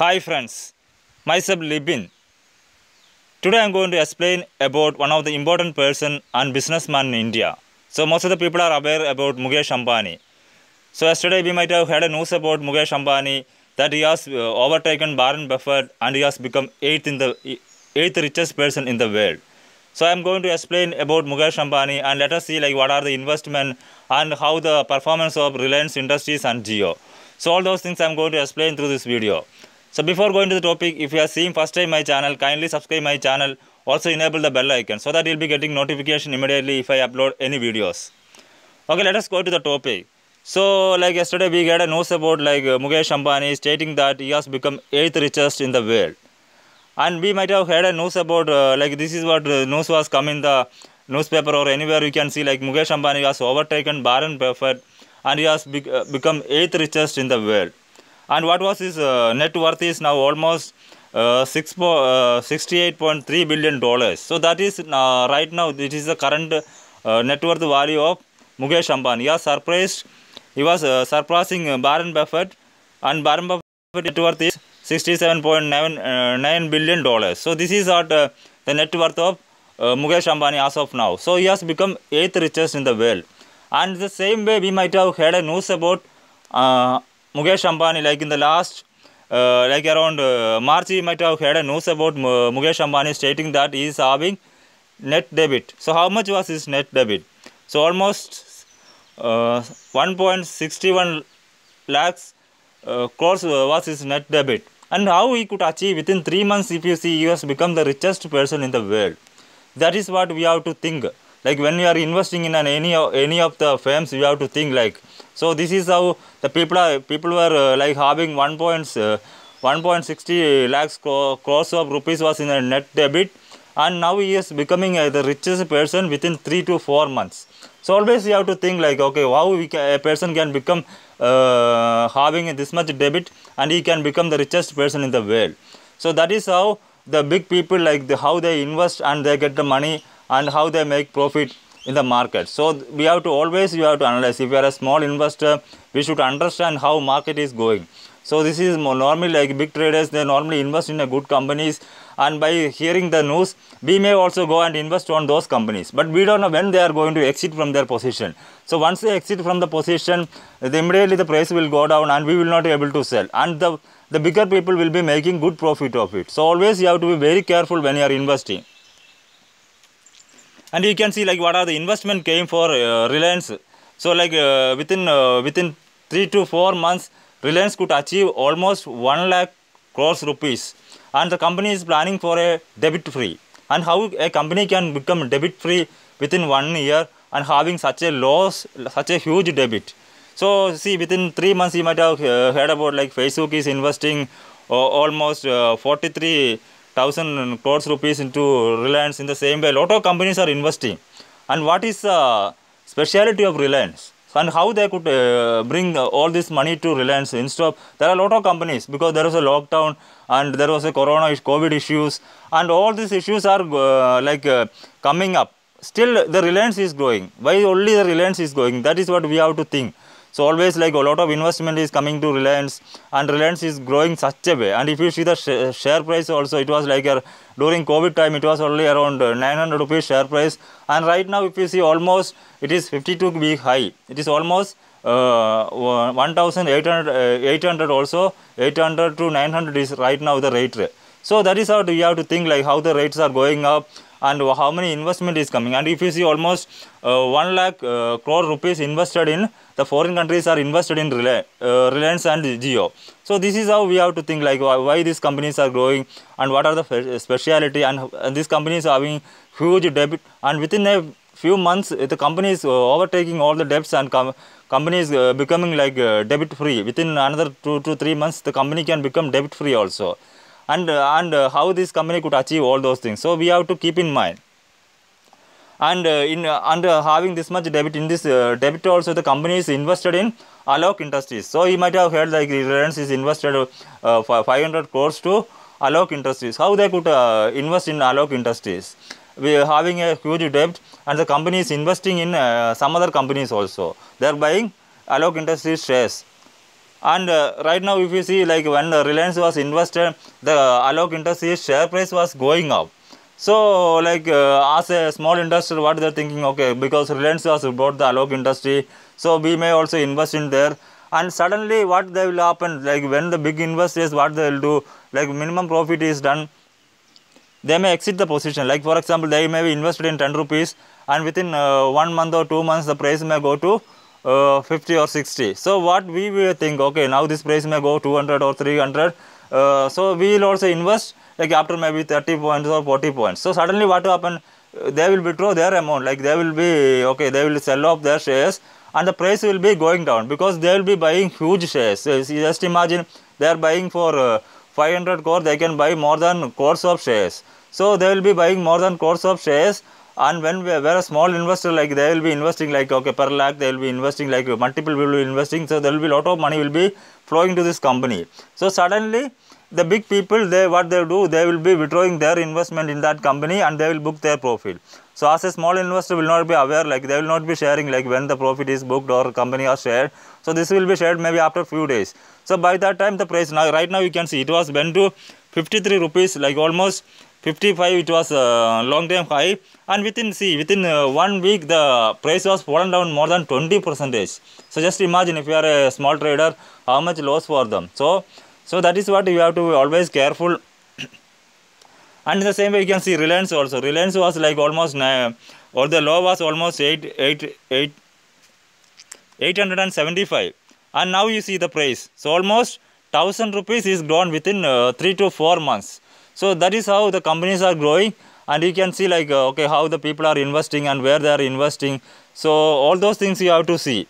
Hi friends, myself Libin. Today I am going to explain about one of the important person and businessman in India. So most of the people are aware about Mukesh Ambani. So yesterday we might have had a news about Mukesh Ambani that he has overtaken Warren Buffett and he has become eighth richest person in the world. So I am going to explain about Mukesh Ambani and let us see like what are the investment and how the performance of Reliance Industries and Jio. So all those things I am going to explain through this video. So before going to the topic, if you are seeing first time my channel, kindly subscribe my channel. Also enable the bell icon so that you will be getting notification immediately if I upload any videos. Okay, let us go to the topic. So like yesterday we got a news about like Mukesh Ambani stating that he has become 8th richest in the world. And we might have had a news about like this is what news was come in the newspaper or anywhere you can see like Mukesh Ambani has overtaken Warren Buffett and he has become 8th richest in the world. And what was his net worth is now almost $68.3 billion. So that is right now, this is the current net worth value of Mukesh Ambani. He was surpassing Warren Buffett, and Warren Buffett net worth is $67.9 billion. So this is what the net worth of Mukesh Ambani as of now. So he has become 8th richest in the world. And the same way we might have had a news about Mukesh Ambani, like in the last, like around March, we might have had a news about Mukesh Ambani stating that he is having net debit. So how much was his net debit? So almost 1.61 lakhs crores was his net debit. And how he could achieve within 3 months, if you see, he has become the richest person in the world. That is what we have to think. Like when we are investing in any of the firms, we have to think like. So this is how the people were like having 1.60 lakhs crores of rupees was in a net debit, and now he is becoming the richest person within 3 to 4 months. So always you have to think like, okay, how a person can become having this much debit and he can become the richest person in the world. So that is how the big people like how they invest and they get the money and how they make profit in the market. So we have to always analyze. If you are a small investor, we should understand how market is going. So this is normally like big traders, they normally invest in a good companies, and by hearing the news we may also go and invest on those companies, but we don't know when they are going to exit from their position. So once they exit from the position, immediately the price will go down and we will not be able to sell, and the bigger people will be making good profit of it. So always you have to be very careful when you are investing. And you can see like what are the investment came for Reliance. So like within 3 to 4 months, Reliance could achieve almost 1 lakh crores rupees, and the company is planning for a debit free. And how a company can become debit free within 1 year and having such a huge debit. So see, within 3 months you might have heard about like Facebook is investing almost 43,000 crores rupees into Reliance. In the same way, a lot of companies are investing. And what is the speciality of Reliance? And how they could bring all this money to Reliance instead of, there are a lot of companies because there was a lockdown and there was a COVID issues, and all these issues are coming up. Still the Reliance is growing. Why only the Reliance is growing? That is what we have to think. So always like a lot of investment is coming to Reliance, and Reliance is growing such a way. And if you see the share price also, it was like during COVID time it was only around 900 rupees share price, and right now if you see almost it is 52 week high. It is almost 1,800 also, 800 to 900 is right now the rate. So that is how you have to think like how the rates are going up and how many investment is coming. And if you see almost 1 lakh crore rupees invested in the foreign countries are invested in Reliance and Jio. So this is how we have to think like why these companies are growing and what are the speciality, and these companies are having huge debit, and within a few months the company is overtaking all the debts, and company is becoming like debit free. Within another 2 to 3 months the company can become debit free also. And how this company could achieve all those things. So we have to keep in mind. And having this much debit, in this debit also the company is invested in Alok Industries. So you might have heard like Reliance is invested 500 crores to Alok Industries. How they could invest in Alok Industries? We are having a huge debt, and the company is investing in some other companies also. They are buying Alok Industries shares. And right now if you see, like when Reliance was invested, the Alok Industries share price was going up. So like as a small investor, what they're thinking, okay, because Reliance was bought the Alok Industry, so we may also invest in there. And suddenly what they will happen, like when the big investors, what they will do, like minimum profit is done, they may exit the position. Like for example, they may be invested in 10 rupees, and within 1 month or 2 months the price may go to 50 or 60. So what we will think, okay, now this price may go 200 or 300, so we will also invest like after maybe 30 points or 40 points. So suddenly what will happen, they will withdraw their amount, like they will be, okay, they will sell off their shares, and the price will be going down because they will be buying huge shares. So you just imagine, they are buying for 500 crore, they can buy more than crores of shares. So they will be buying more than crores of shares. And when we are a small investor, like they will be investing like, okay, per lakh they will be investing, like multiple will be investing, so there will be a lot of money will be flowing to this company. So suddenly the big people, they what they do, they will be withdrawing their investment in that company and they will book their profit. So as a small investor will not be aware, like they will not be sharing like when the profit is booked or company are shared. So this will be shared maybe after few days. So by that time the price, now right now you can see it was went to 53 rupees, like almost 55, it was a long time high, and within 1 week the price was fallen down more than 20%. So just imagine, if you are a small trader, how much loss for them. So that is what you have to be always careful. And in the same way you can see Reliance also. Reliance was like almost or the low was almost 875, and now you see the price. So almost 1000 rupees is grown within 3 to 4 months. So that is how the companies are growing, and you can see like okay, how the people are investing and where they are investing. So all those things you have to see.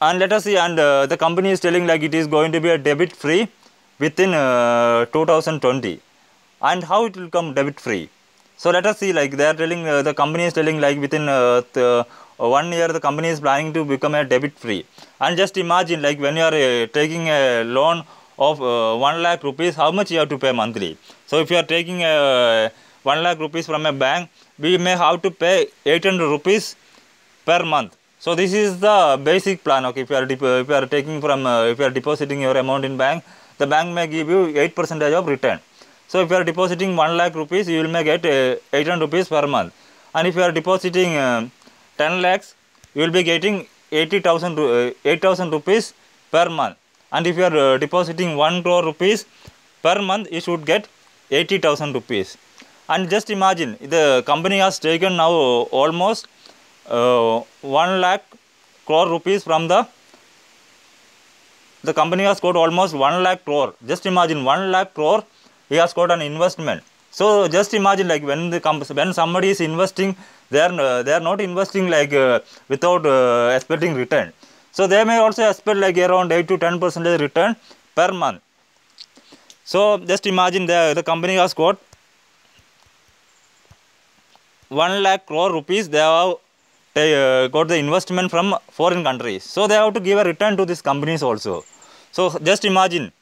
And let us see, and the company is telling like it is going to be a debit free within 2020. And how it will come debit free? So let us see, like they are telling, the company is telling like within 1 year the company is planning to become a debit free. And just imagine, like when you are taking a loan of 1 lakh rupees, how much you have to pay monthly. So if you are taking 1 lakh rupees from a bank, we may have to pay 800 rupees per month. So this is the basic plan. Okay, if you are taking from if you are depositing your amount in bank, the bank may give you 8% of return. So if you are depositing 1 lakh rupees, you will may get 800 rupees per month. And if you are depositing 10 lakhs, you will be getting 8,000 rupees per month. And if you are depositing 1 crore rupees per month, you should get 80,000 rupees. And just imagine, the company has taken now almost 1 lakh crore rupees from the company has got almost 1 lakh crore. Just imagine, 1 lakh crore he has got an investment. So just imagine, like when when somebody is investing, they are not investing like without expecting return. So they may also expect like around 8 to 10% return per month. So just imagine, the company has got 1 lakh crore rupees. They have got the investment from foreign countries. So they have to give a return to these companies also. So just imagine,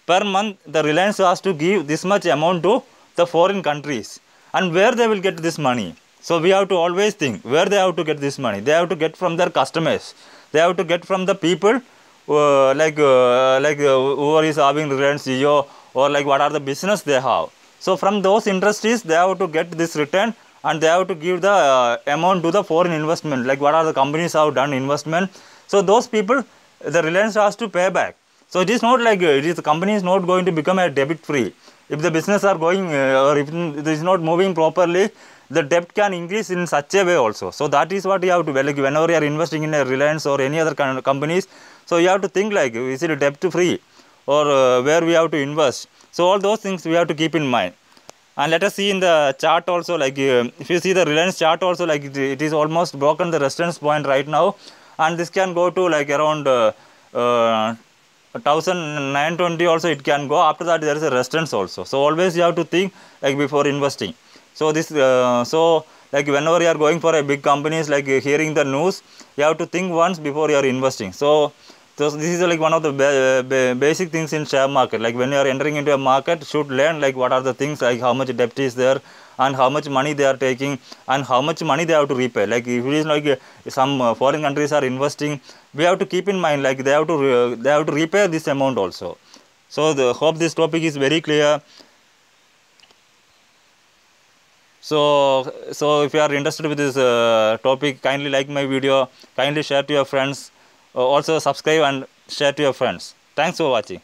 per month the Reliance has to give this much amount to the foreign countries, and where they will get this money. So we have to always think where they have to get this money. They have to get from their customers. They have to get from the people who is having Reliance Jio, or like what are the business they have. So from those industries they have to get this return, and they have to give the amount to the foreign investment, like what are the companies have done investment. So those people, the Reliance has to pay back. So it is not like the company is not going to become a debit free. If the business are going or if it is not moving properly, the debt can increase in such a way also. So that is what you have to, like whenever you are investing in a Reliance or any other kind of companies, so you have to think like, is it debt free, or where we have to invest. So all those things we have to keep in mind. And let us see in the chart also, like if you see the Reliance chart also, like it is almost broken the resistance point right now, and this can go to like around 1920 also it can go. After that there is a resistance also. So always you have to think like before investing. So this so like whenever you are going for a big companies, like hearing the news, you have to think once before you are investing. So this is like one of the basic things in share market. Like when you are entering into a market, should learn like what are the things, like how much debt is there, and how much money they are taking and how much money they have to repay. Like if it is like some foreign countries are investing, we have to keep in mind like they have to repay this amount also. So hope this topic is very clear. So if you are interested with this topic, kindly like my video, kindly share to your friends, also subscribe and share to your friends. Thanks for watching.